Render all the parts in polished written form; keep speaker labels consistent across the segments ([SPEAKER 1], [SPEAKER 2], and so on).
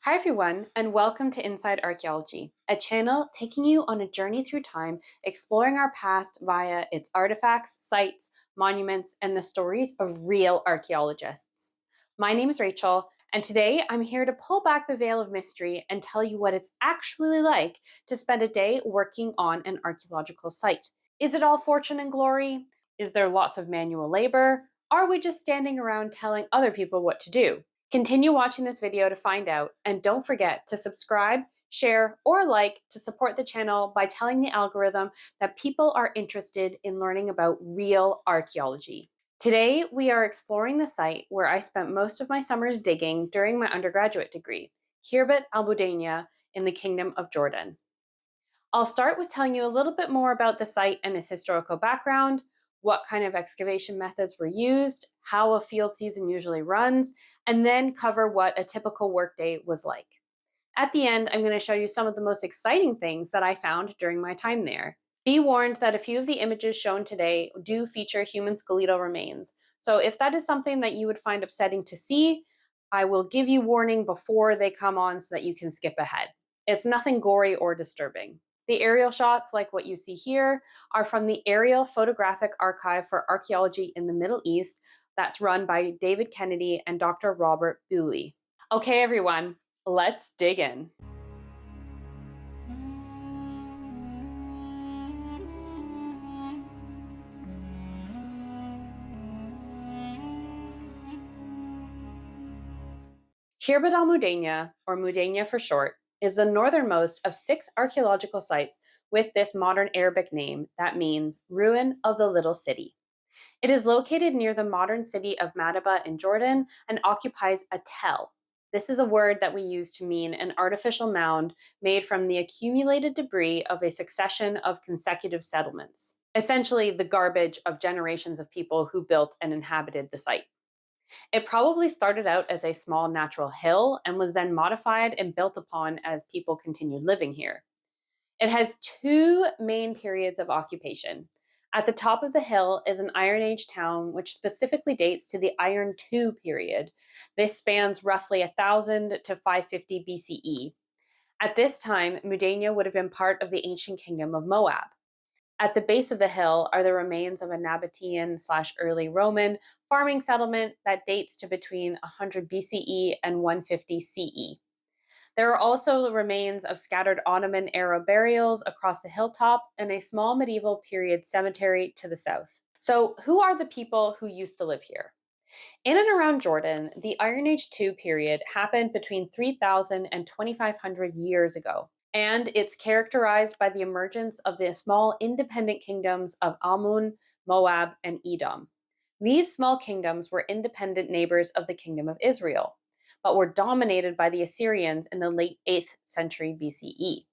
[SPEAKER 1] Hi everyone, and welcome to Inside Archaeology, a channel taking you on a journey through time, exploring our past via its artifacts, sites, monuments, and the stories of real archaeologists. My name is Rachel, and today I'm here to pull back the veil of mystery and tell you what it's actually like to spend a day working on an archaeological site. Is it all fortune and glory? Is there lots of manual labor? Are we just standing around telling other people what to do? Continue watching this video to find out, and don't forget to subscribe, share, or like to support the channel by telling the algorithm that people are interested in learning about real archaeology. Today, we are exploring the site where I spent most of my summers digging during my undergraduate degree, Khirbat al Mudayna in the Kingdom of Jordan. I'll start with telling you a little bit more about the site and its historical background, what kind of excavation methods were used, how a field season usually runs, and then cover what a typical workday was like. At the end, I'm going to show you some of the most exciting things that I found during my time there. Be warned that a few of the images shown today do feature human skeletal remains, so if that is something that you would find upsetting to see, I will give you warning before they come on so that you can skip ahead. It's nothing gory or disturbing. The aerial shots, like what you see here, are from the Aerial Photographic Archive for Archaeology in the Middle East that's run by David Kennedy and Dr. Robert Bewley. Okay, everyone, let's dig in. Khirbat al Mudayna, or Mudayna for short, is the northernmost of 6 archaeological sites with this modern Arabic name that means ruin of the little city. It is located near the modern city of Madaba in Jordan and occupies a tell. This is a word that we use to mean an artificial mound made from the accumulated debris of a succession of consecutive settlements, essentially the garbage of generations of people who built and inhabited the site. It probably started out as a small natural hill and was then modified and built upon as people continued living here. It has 2 main periods of occupation. At the top of the hill is an Iron Age town, which specifically dates to the Iron II period. This spans roughly 1000 to 550 BCE. At this time, Mudanya would have been part of the ancient kingdom of Moab. At the base of the hill are the remains of a Nabatean/early Roman farming settlement that dates to between 100 BCE and 150 CE. There are also the remains of scattered Ottoman-era burials across the hilltop and a small medieval period cemetery to the south. So, who are the people who used to live here? In and around Jordan, the Iron Age II period happened between 3000 and 2500 years ago, and it's characterized by the emergence of the small independent kingdoms of Ammon, Moab, and Edom. These small kingdoms were independent neighbors of the Kingdom of Israel, but were dominated by the Assyrians in the late 8th century BCE.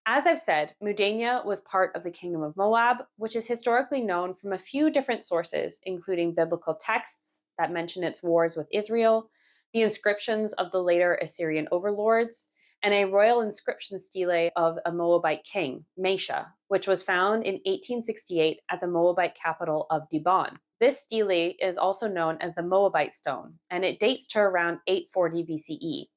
[SPEAKER 1] As I've said, Mudanya was part of the Kingdom of Moab, which is historically known from a few different sources, including biblical texts that mention its wars with Israel, the inscriptions of the later Assyrian overlords, and a royal inscription stele of a Moabite king, Mesha, which was found in 1868 at the Moabite capital of Dibon. This stele is also known as the Moabite stone, and it dates to around 840 BCE.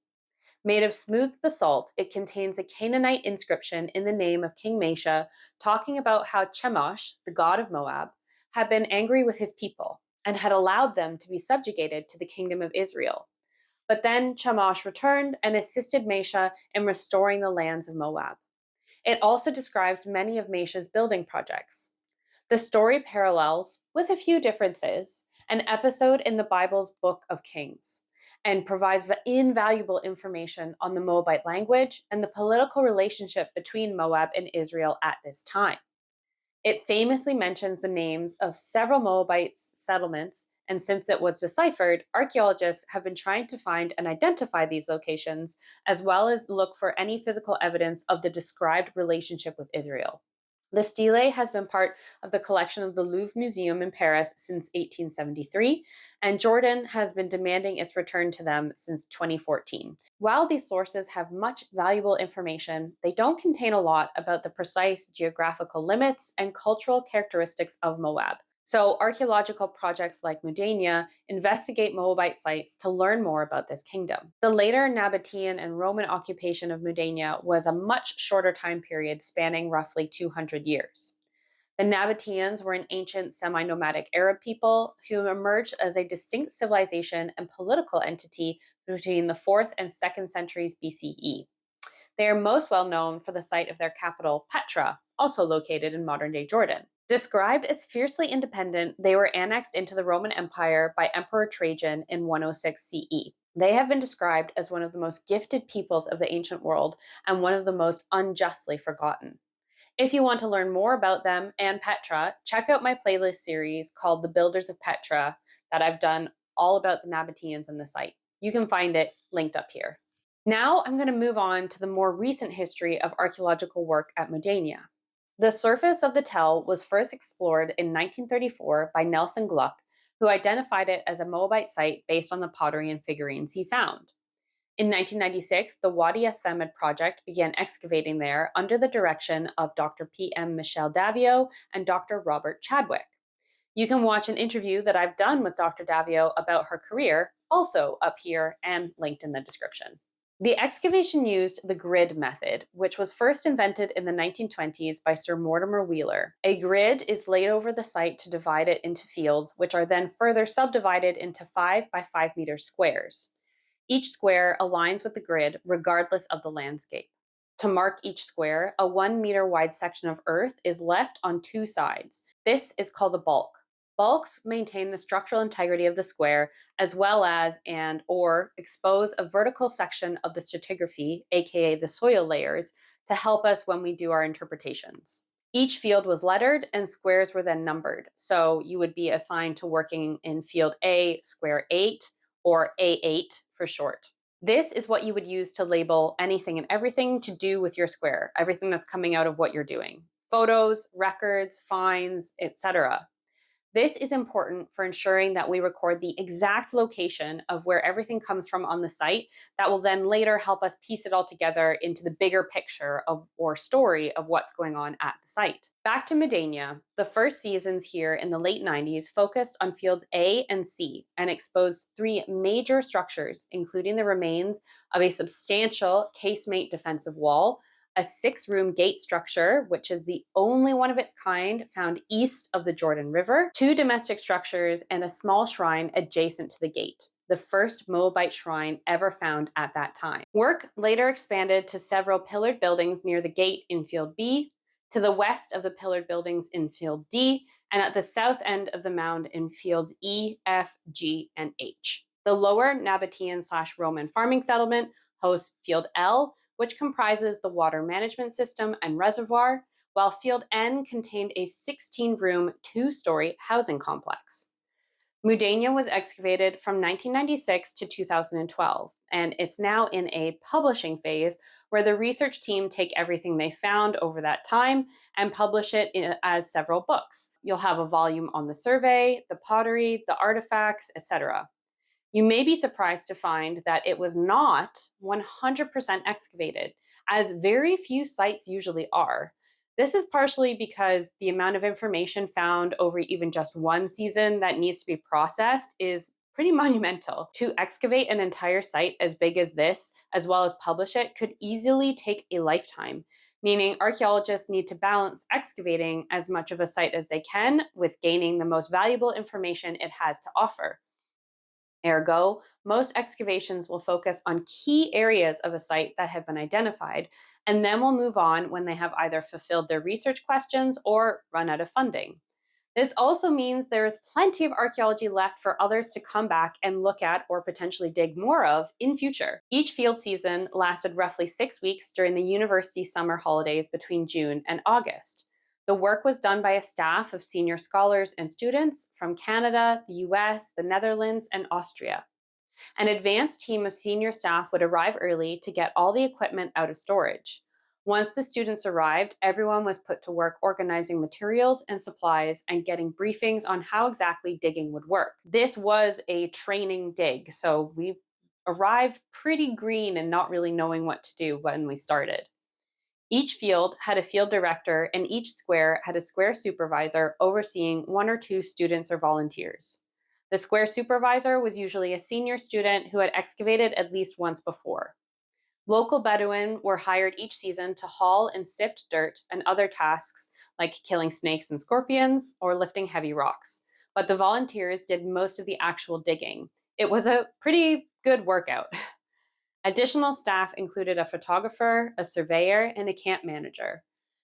[SPEAKER 1] Made of smooth basalt, it contains a Canaanite inscription in the name of King Mesha, talking about how Chemosh, the god of Moab, had been angry with his people and had allowed them to be subjugated to the kingdom of Israel. But then Chemosh returned and assisted Mesha in restoring the lands of Moab. It also describes many of Mesha's building projects. The story parallels, with a few differences, an episode in the Bible's Book of Kings, and provides invaluable information on the Moabite language and the political relationship between Moab and Israel at this time. It famously mentions the names of several Moabite settlements, and since it was deciphered, archaeologists have been trying to find and identify these locations, as well as look for any physical evidence of the described relationship with Israel. The stele has been part of the collection of the Louvre Museum in Paris since 1873, and Jordan has been demanding its return to them since 2014. While these sources have much valuable information, they don't contain a lot about the precise geographical limits and cultural characteristics of Moab. So, archaeological projects like Mudanya investigate Moabite sites to learn more about this kingdom. The later Nabatean and Roman occupation of Mudanya was a much shorter time period spanning roughly 200 years. The Nabateans were an ancient semi nomadic Arab people who emerged as a distinct civilization and political entity between the 4th and 2nd centuries BCE. They are most well known for the site of their capital, Petra, also located in modern day Jordan. Described as fiercely independent, they were annexed into the Roman Empire by Emperor Trajan in 106 CE. They have been described as one of the most gifted peoples of the ancient world and one of the most unjustly forgotten. If you want to learn more about them and Petra, check out my playlist series called The Builders of Petra that I've done all about the Nabateans and the site. You can find it linked up here. Now I'm going to move on to the more recent history of archaeological work at Mudanya. The surface of the tell was first explored in 1934 by Nelson Gluck, who identified it as a Moabite site based on the pottery and figurines he found. In 1996, the Wadi Thamud project began excavating there under the direction of Dr. P.M. Michel Davio and Dr. Robert Chadwick. You can watch an interview that I've done with Dr. Davio about her career, also up here and linked in the description. The excavation used the grid method, which was first invented in the 1920s by Sir Mortimer Wheeler. A grid is laid over the site to divide it into fields, which are then further subdivided into 5 by 5 meter squares. Each square aligns with the grid regardless of the landscape. To mark each square, a 1 meter wide section of earth is left on 2 sides. This is called a bulk. Bulks maintain the structural integrity of the square as well as or expose a vertical section of the stratigraphy, aka the soil layers, to help us when we do our interpretations. Each field was lettered and squares were then numbered. So you would be assigned to working in field A, square 8, or A8 for short. This is what you would use to label anything and everything to do with your square, everything that's coming out of what you're doing. Photos, records, finds, etc. This is important for ensuring that we record the exact location of where everything comes from on the site that will then later help us piece it all together into the bigger picture of or story of what's going on at the site. Back to Mudanya, the first seasons here in the late 90s focused on fields A and C and exposed 3 major structures, including the remains of a substantial casemate defensive wall, a 6-room gate structure, which is the only one of its kind found east of the Jordan River, 2 domestic structures, and a small shrine adjacent to the gate, the first Moabite shrine ever found at that time. Work later expanded to several pillared buildings near the gate in Field B, to the west of the pillared buildings in Field D, and at the south end of the mound in Fields E, F, G, and H. The lower Nabatean/Roman farming settlement hosts Field L, which comprises the water management system and reservoir, while Field N contained a 16-room, 2-story housing complex. Mudanya was excavated from 1996 to 2012, and it's now in a publishing phase where the research team take everything they found over that time and publish it as several books. You'll have a volume on the survey, the pottery, the artifacts, etc. You may be surprised to find that it was not 100% excavated, as very few sites usually are. This is partially because the amount of information found over even just one season that needs to be processed is pretty monumental. To excavate an entire site as big as this, as well as publish it, could easily take a lifetime, meaning archaeologists need to balance excavating as much of a site as they can with gaining the most valuable information it has to offer. Ergo, most excavations will focus on key areas of a site that have been identified, and then will move on when they have either fulfilled their research questions or run out of funding. This also means there is plenty of archaeology left for others to come back and look at or potentially dig more of in future. Each field season lasted roughly 6 weeks during the university summer holidays between June and August. The work was done by a staff of senior scholars and students from Canada, the US, the Netherlands, and Austria. An advanced team of senior staff would arrive early to get all the equipment out of storage. Once the students arrived, everyone was put to work organizing materials and supplies and getting briefings on how exactly digging would work. This was a training dig, so we arrived pretty green and not really knowing what to do when we started. Each field had a field director, and each square had a square supervisor overseeing 1 or 2 students or volunteers. The square supervisor was usually a senior student who had excavated at least once before. Local Bedouin were hired each season to haul and sift dirt and other tasks like killing snakes and scorpions or lifting heavy rocks. But the volunteers did most of the actual digging. It was a pretty good workout. Additional staff included a photographer, a surveyor, and a camp manager.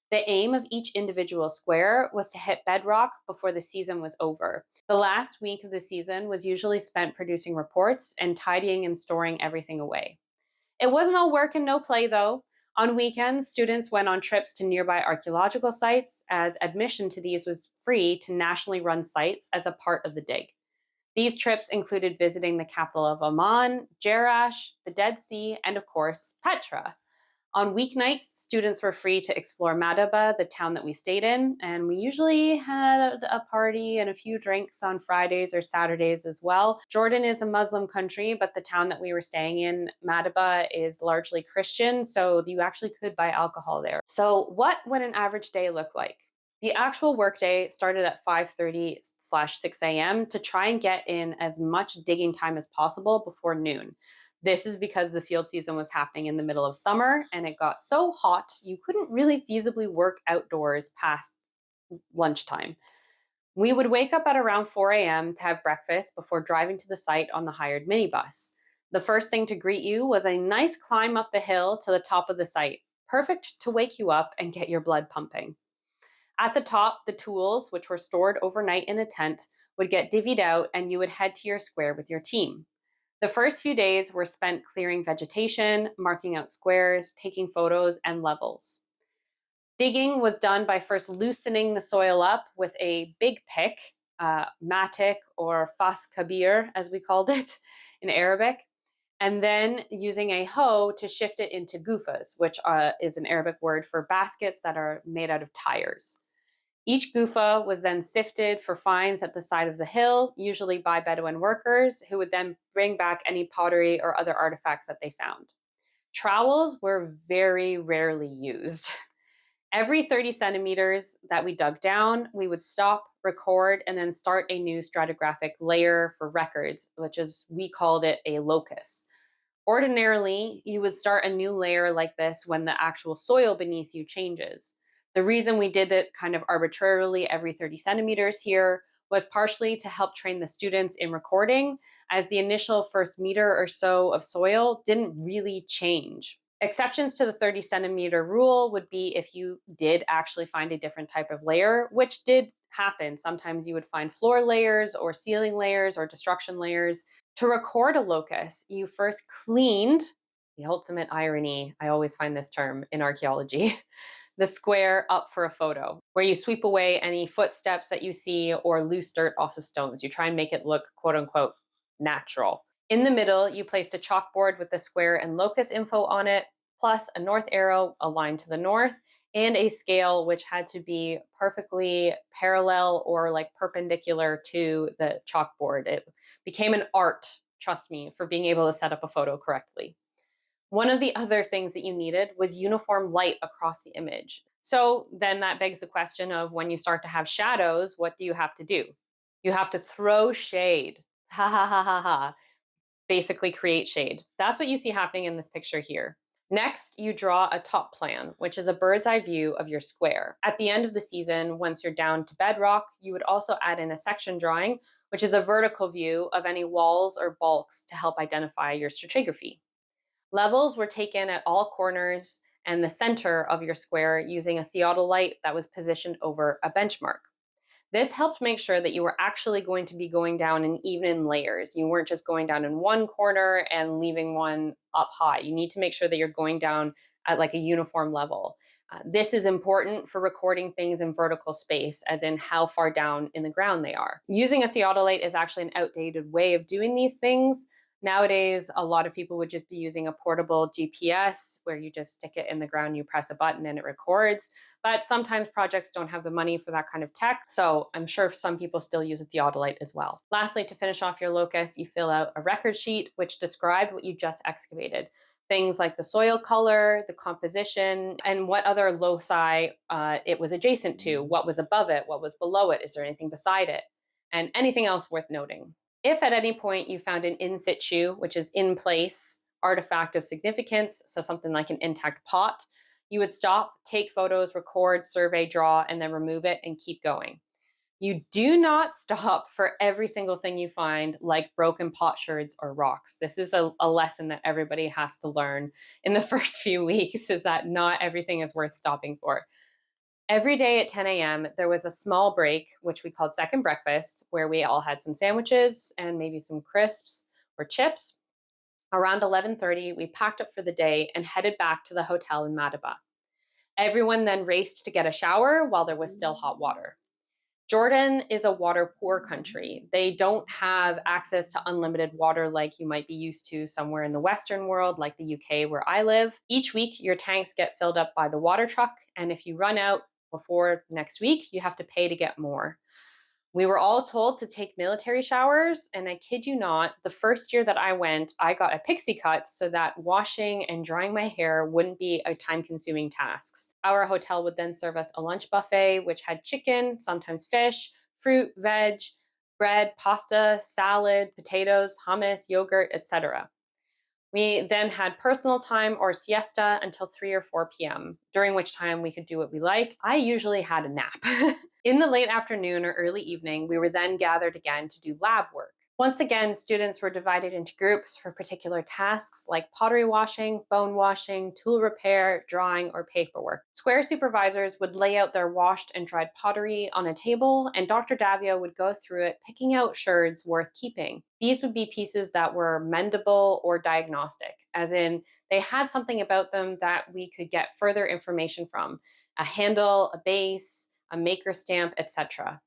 [SPEAKER 1] The aim of each individual square was to hit bedrock before the season was over. The last week of the season was usually spent producing reports and tidying and storing everything away. It wasn't all work and no play, though. On weekends, students went on trips to nearby archaeological sites, as admission to these was free to nationally run sites as a part of the dig. These trips included visiting the capital of Oman, Jerash, the Dead Sea, and of course, Petra. On weeknights, students were free to explore Madaba, the town that we stayed in, and we usually had a party and a few drinks on Fridays or Saturdays as well. Jordan is a Muslim country, but the town that we were staying in, Madaba, is largely Christian, so you actually could buy alcohol there. So what would an average day look like? The actual workday started at 5:30/6 a.m. to try and get in as much digging time as possible before noon. This is because the field season was happening in the middle of summer and it got so hot you couldn't really feasibly work outdoors past lunchtime. We would wake up at around 4 a.m. to have breakfast before driving to the site on the hired minibus. The first thing to greet you was a nice climb up the hill to the top of the site, perfect to wake you up and get your blood pumping. At the top, the tools, which were stored overnight in a tent, would get divvied out and you would head to your square with your team. The first few days were spent clearing vegetation, marking out squares, taking photos, and levels. Digging was done by first loosening the soil up with a big pick, matic or fas kabir, as we called it in Arabic, and then using a hoe to shift it into gufas, which is an Arabic word for baskets that are made out of tires. Each gufa was then sifted for fines at the side of the hill, usually by Bedouin workers, who would then bring back any pottery or other artifacts that they found. Trowels were very rarely used. Every 30 centimeters that we dug down, we would stop, record, and then start a new stratigraphic layer for records, which is, we called it a locus. Ordinarily, you would start a new layer like this when the actual soil beneath you changes. The reason we did it kind of arbitrarily every 30 centimeters here was partially to help train the students in recording, as the initial first meter or so of soil didn't really change. Exceptions to the 30 centimeter rule would be if you did actually find a different type of layer, which did happen. Sometimes you would find floor layers or ceiling layers or destruction layers. To record a locus, you first cleaned, the ultimate irony, I always find this term in archaeology, the square up for a photo, where you sweep away any footsteps that you see or loose dirt off the stones. You try and make it look, quote unquote, natural. In the middle, you placed a chalkboard with the square and locus info on it, plus a north arrow aligned to the north, and a scale which had to be perfectly parallel or like perpendicular to the chalkboard. It became an art, trust me, for being able to set up a photo correctly. One of the other things that you needed was uniform light across the image. So then that begs the question of, when you start to have shadows, what do you have to do? You have to throw shade. Ha ha ha ha ha. Basically create shade. That's what you see happening in this picture here. Next, you draw a top plan, which is a bird's eye view of your square. At the end of the season, once you're down to bedrock, you would also add in a section drawing, which is a vertical view of any walls or bulks to help identify your stratigraphy. Levels were taken at all corners and the center of your square using a theodolite that was positioned over a benchmark. This helped make sure that you were actually going to be going down in even layers. You weren't just going down in one corner and leaving one up high. You need to make sure that you're going down at like a uniform level. This is important for recording things in vertical space, as in how far down in the ground they are. Using a theodolite is actually an outdated way of doing these things. Nowadays, a lot of people would just be using a portable GPS where you just stick it in the ground, you press a button and it records. But sometimes projects don't have the money for that kind of tech, so I'm sure some people still use a theodolite as well. Lastly, to finish off your locus, you fill out a record sheet which described what you just excavated. Things like the soil color, the composition, and what other loci it was adjacent to, what was above it, what was below it, is there anything beside it, and anything else worth noting. If at any point you found an in situ, which is in place, artifact of significance, so something like an intact pot, you would stop, take photos, record, survey, draw, and then remove it and keep going. You do not stop for every single thing you find, like broken potsherds or rocks. This is a lesson that everybody has to learn in the first few weeks, is that not everything is worth stopping for. Every day at 10 a.m., there was a small break, which we called second breakfast, where we all had some sandwiches and maybe some crisps or chips. Around 11:30, we packed up for the day and headed back to the hotel in Madaba. Everyone then raced to get a shower while there was still hot water. Jordan is a water poor country. They don't have access to unlimited water like you might be used to somewhere in the Western world, like the UK where I live. Each week, your tanks get filled up by the water truck, and if you run out before next week, you have to pay to get more. We were all told to take military showers, and I kid you not, the first year that I went, I got a pixie cut so that washing and drying my hair wouldn't be a time-consuming task. Our hotel would then serve us a lunch buffet, which had chicken, sometimes fish, fruit, veg, bread, pasta, salad, potatoes, hummus, yogurt, etc. We then had personal time or siesta until 3 or 4 p.m., during which time we could do what we like. I usually had a nap. In the late afternoon or early evening, we were then gathered again to do lab work. Once again, students were divided into groups for particular tasks like pottery washing, bone washing, tool repair, drawing, or paperwork. Square supervisors would lay out their washed and dried pottery on a table, and Dr. Davio would go through it, picking out sherds worth keeping. These would be pieces that were mendable or diagnostic, as in they had something about them that we could get further information from: a handle, a base, a maker stamp, etc.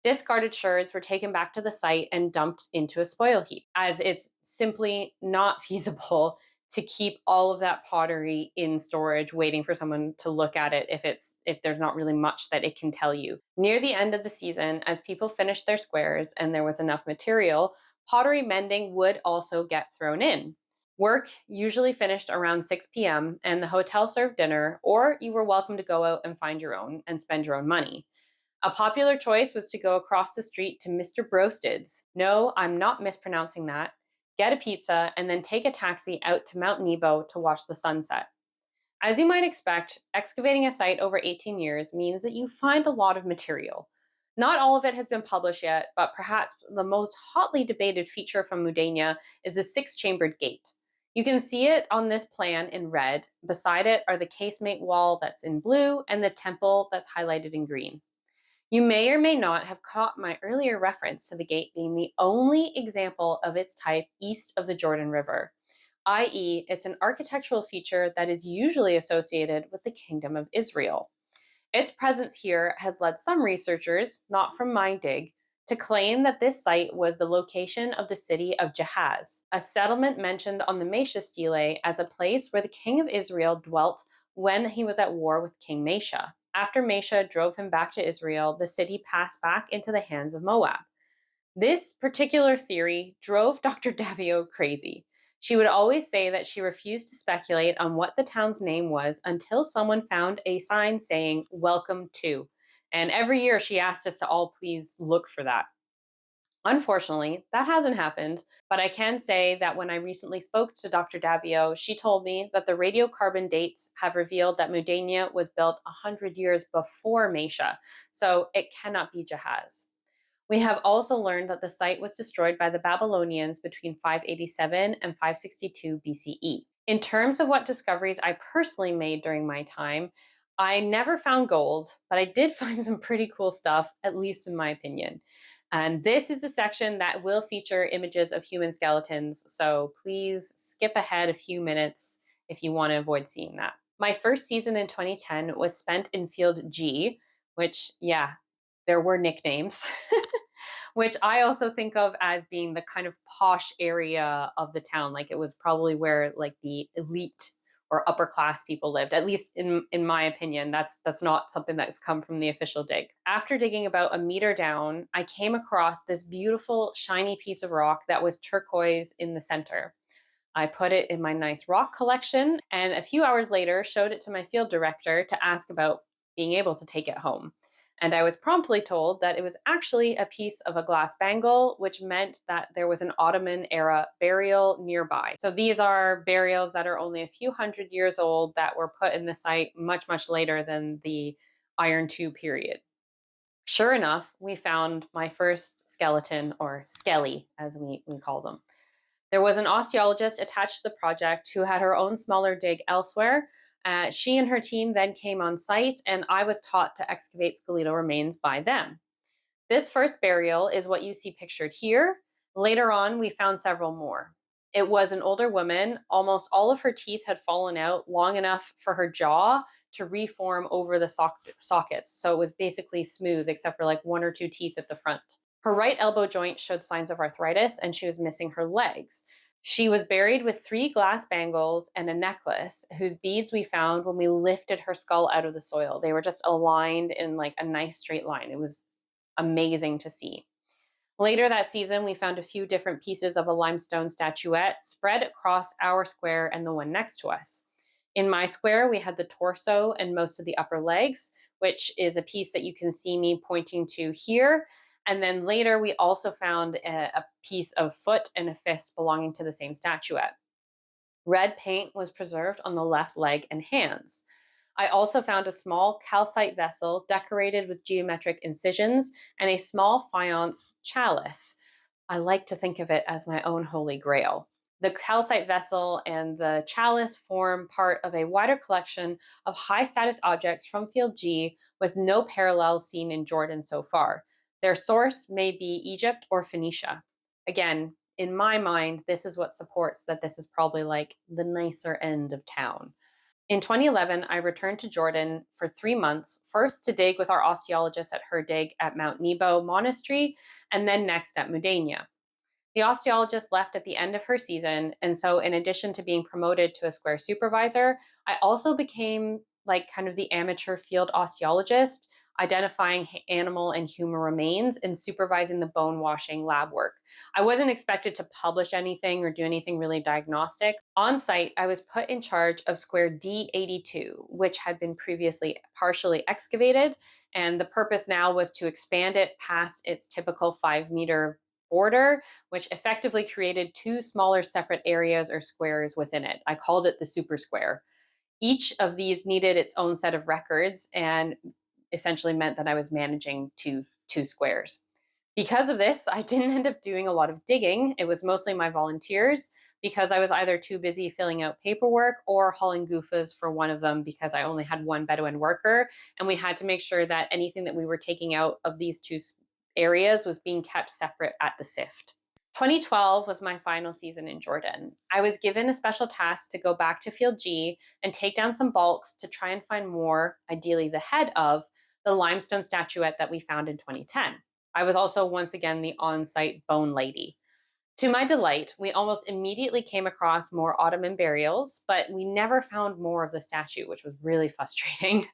[SPEAKER 1] Discarded sherds were taken back to the site and dumped into a spoil heap, as it's simply not feasible to keep all of that pottery in storage waiting for someone to look at it if there's not really much that it can tell you. Near the end of the season, as people finished their squares and there was enough material, pottery mending would also get thrown in. Work usually finished around 6 p.m. and the hotel served dinner, or you were welcome to go out and find your own and spend your own money. A popular choice was to go across the street to Mr. Brosted's. No, I'm not mispronouncing that. Get a pizza and then take a taxi out to Mount Nebo to watch the sunset. As you might expect, excavating a site over 18 years means that you find a lot of material. Not all of it has been published yet, but perhaps the most hotly debated feature from Mudayna is the 6-chambered gate. You can see it on this plan in red. Beside it are the casemate wall that's in blue and the temple that's highlighted in green. You may or may not have caught my earlier reference to the gate being the only example of its type east of the Jordan River, i.e., it's an architectural feature that is usually associated with the Kingdom of Israel. Its presence here has led some researchers, not from my dig, to claim that this site was the location of the city of Jahaz, a settlement mentioned on the Mesha Stele as a place where the king of Israel dwelt when he was at war with King Mesha. After Mesha drove him back to Israel, the city passed back into the hands of Moab. This particular theory drove Dr. Davio crazy. She would always say that she refused to speculate on what the town's name was until someone found a sign saying, "Welcome to." And every year she asked us to all please look for that. Unfortunately, that hasn't happened, but I can say that when I recently spoke to Dr. Davio, she told me that the radiocarbon dates have revealed that Mudayna was built 100 years before Mesha, so it cannot be Jahaz. We have also learned that the site was destroyed by the Babylonians between 587 and 562 BCE. In terms of what discoveries I personally made during my time, I never found gold, but I did find some pretty cool stuff, at least in my opinion. And this is the section that will feature images of human skeletons, so please skip ahead a few minutes if you want to avoid seeing that. My first season in 2010 was spent in Field G, which, yeah, there were nicknames, which I also think of as being the kind of posh area of the town. Like, it was probably where like the elite or upper class people lived, at least in my opinion. That's not something that's come from the official dig. After digging about a meter down, I came across this beautiful shiny piece of rock that was turquoise in the center. I put it in my nice rock collection, and a few hours later showed it to my field director to ask about being able to take it home. And I was promptly told that it was actually a piece of a glass bangle, which meant that there was an Ottoman era burial nearby. So these are burials that are only a few hundred years old that were put in the site much, much later than the Iron II period. Sure enough, we found my first skeleton, or skelly as we call them. There was an osteologist attached to the project who had her own smaller dig elsewhere. She and her team then came on site, and I was taught to excavate skeletal remains by them. This first burial is what you see pictured here. Later on, we found several more. It was an older woman. Almost all of her teeth had fallen out long enough for her jaw to reform over the sockets. So it was basically smooth, except for like one or two teeth at the front. Her right elbow joint showed signs of arthritis, and she was missing her legs. She was buried with 3 glass bangles and a necklace, whose beads we found when we lifted her skull out of the soil. They were just aligned in like a nice straight line. It was amazing to see. Later that season, we found a few different pieces of a limestone statuette spread across our square and the one next to us. In my square, we had the torso and most of the upper legs, which is a piece that you can see me pointing to here. And then later, we also found a piece of foot and a fist belonging to the same statuette. Red paint was preserved on the left leg and hands. I also found a small calcite vessel decorated with geometric incisions and a small faience chalice. I like to think of it as my own holy grail. The calcite vessel and the chalice form part of a wider collection of high status objects from Field G with no parallels seen in Jordan so far. Their source may be Egypt or Phoenicia. Again, in my mind, this is what supports that this is probably like the nicer end of town. In 2011, I returned to Jordan for 3 months, first to dig with our osteologist at her dig at Mount Nebo Monastery, and then next at Mudayna. The osteologist left at the end of her season, and so in addition to being promoted to a square supervisor, I also became like kind of the amateur field osteologist, identifying animal and human remains and supervising the bone washing lab work. I wasn't expected to publish anything or do anything really diagnostic. On site, I was put in charge of square D82, which had been previously partially excavated, and the purpose now was to expand it past its typical 5-meter border, which effectively created 2 smaller separate areas or squares within it. I called it the super square. Each of these needed its own set of records and essentially meant that I was managing two squares. Because of this, I didn't end up doing a lot of digging. It was mostly my volunteers because I was either too busy filling out paperwork or hauling goofas for one of them because I only had one Bedouin worker, and we had to make sure that anything that we were taking out of these 2 areas was being kept separate at the SIFT. 2012 was my final season in Jordan. I was given a special task to go back to Field G and take down some bulks to try and find more, ideally the head of, the limestone statuette that we found in 2010. I was also once again the on-site bone lady. To my delight, we almost immediately came across more Ottoman burials, but we never found more of the statue, which was really frustrating.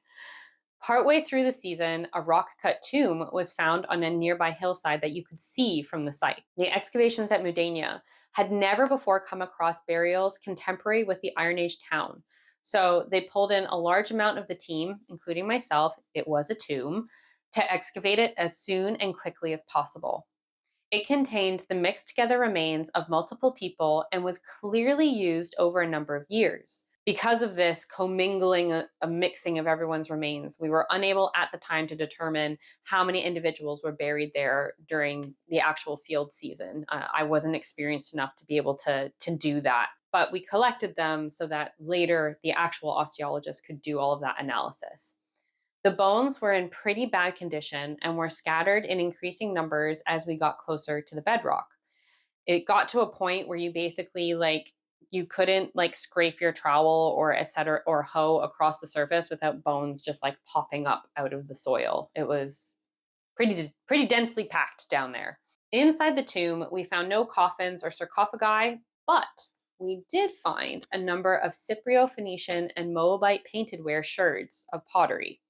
[SPEAKER 1] Partway through the season, a rock-cut tomb was found on a nearby hillside that you could see from the site. The excavations at Mudayna had never before come across burials contemporary with the Iron Age town. So they pulled in a large amount of the team, including myself, it was a tomb, to excavate it as soon and quickly as possible. It contained the mixed together remains of multiple people and was clearly used over a number of years. Because of this commingling, a mixing of everyone's remains, we were unable at the time to determine how many individuals were buried there during the actual field season. I wasn't experienced enough to be able to do that, but we collected them so that later the actual osteologist could do all of that analysis. The bones were in pretty bad condition and were scattered in increasing numbers as we got closer to the bedrock. It got to a point where you basically you couldn't scrape your trowel or etc. or hoe across the surface without bones just popping up out of the soil. It was pretty densely packed down there. Inside the tomb, we found no coffins or sarcophagi, but we did find a number of Cypro-Phoenician and Moabite painted ware sherds of pottery,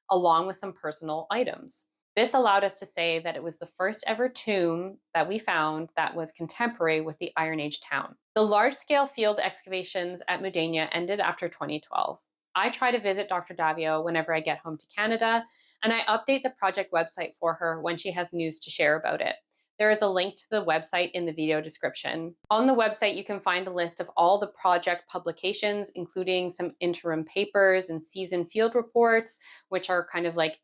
[SPEAKER 1] along with some personal items. This allowed us to say that it was the first ever tomb that we found that was contemporary with the Iron Age town. The large-scale field excavations at Mudayna ended after 2012. I try to visit Dr. Davio whenever I get home to Canada, and I update the project website for her when she has news to share about it. There is a link to the website in the video description. On the website, you can find a list of all the project publications, including some interim papers and season field reports, which are kind of like,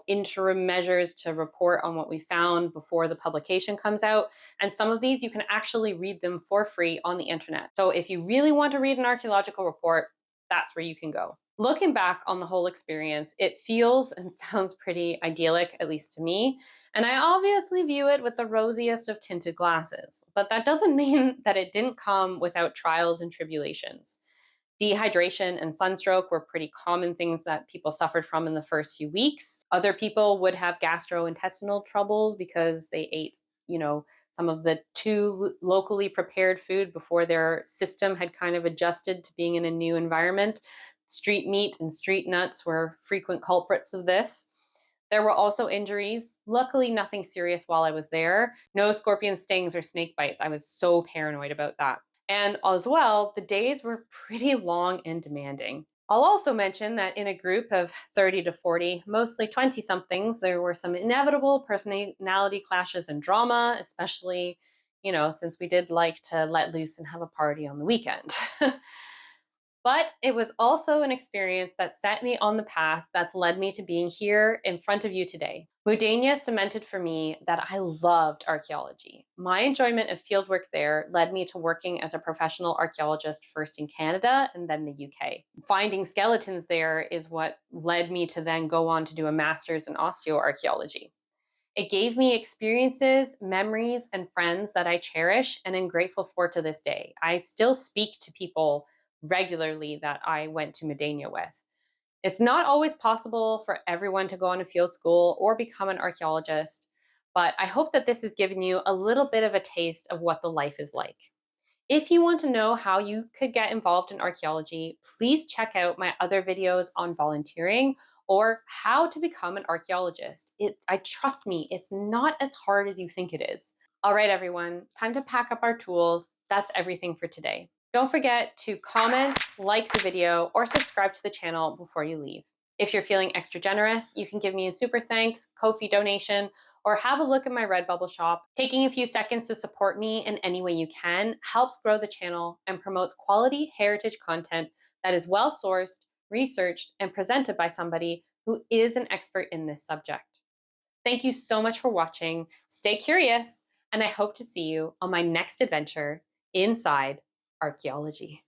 [SPEAKER 1] interim measures to report on what we found before the publication comes out. And some of these, you can actually read them for free on the internet. So if you really want to read an archaeological report, that's where you can go. Looking back on the whole experience, it feels and sounds pretty idyllic, at least to me. And I obviously view it with the rosiest of tinted glasses. But that doesn't mean that it didn't come without trials and tribulations. Dehydration and sunstroke were pretty common things that people suffered from in the first few weeks. Other people would have gastrointestinal troubles because they ate, some of the too locally prepared food before their system had kind of adjusted to being in a new environment. Street meat and street nuts were frequent culprits of this. There were also injuries. Luckily, nothing serious while I was there. No scorpion stings or snake bites. I was so paranoid about that. And as well, the days were pretty long and demanding. I'll also mention that in a group of 30 to 40, mostly 20 somethings, there were some inevitable personality clashes and drama, especially, since we did like to let loose and have a party on the weekend. But it was also an experience that set me on the path that's led me to being here in front of you today. Mudayna cemented for me that I loved archaeology. My enjoyment of fieldwork there led me to working as a professional archaeologist first in Canada and then the UK. Finding skeletons there is what led me to then go on to do a master's in osteoarchaeology. It gave me experiences, memories, and friends that I cherish and am grateful for to this day. I still speak to people regularly that I went to Mudayna with. It's not always possible for everyone to go on a field school or become an archaeologist, but I hope that this has given you a little bit of a taste of what the life is like. If you want to know how you could get involved in archaeology, please check out my other videos on volunteering or how to become an archaeologist. I trust me, it's not as hard as you think it is. All right, everyone, time to pack up our tools. That's everything for today. Don't forget to comment, like the video, or subscribe to the channel before you leave. If you're feeling extra generous, you can give me a super thanks, Ko-fi donation, or have a look at my Redbubble shop. Taking a few seconds to support me in any way you can helps grow the channel and promotes quality heritage content that is well-sourced, researched, and presented by somebody who is an expert in this subject. Thank you so much for watching. Stay curious, and I hope to see you on my next adventure inside archaeology.